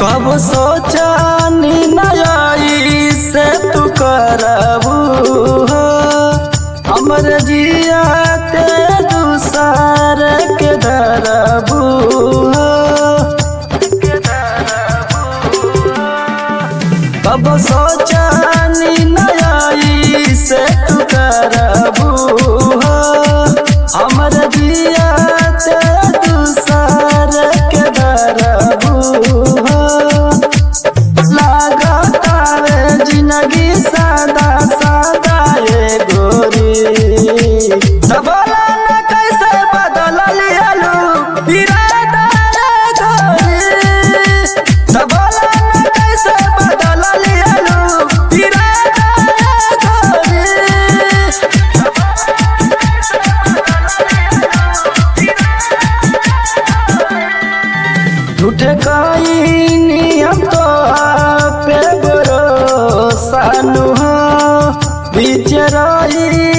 कब सोचा नई से तू करबू हो हमर जिया ते दूसर के धरबू हो। कब सोचा नई से तू करबू हो हमर जिया ते दूसर के धरबू हो। जिंदगी सादा सादा ये गोरी बोला न कैसे बदल लियालू इरादा गोरी बोला न कैसे बदल लियालू इरादा गोरी। झूठे कहीं हम तो पे सानु हो बीच रही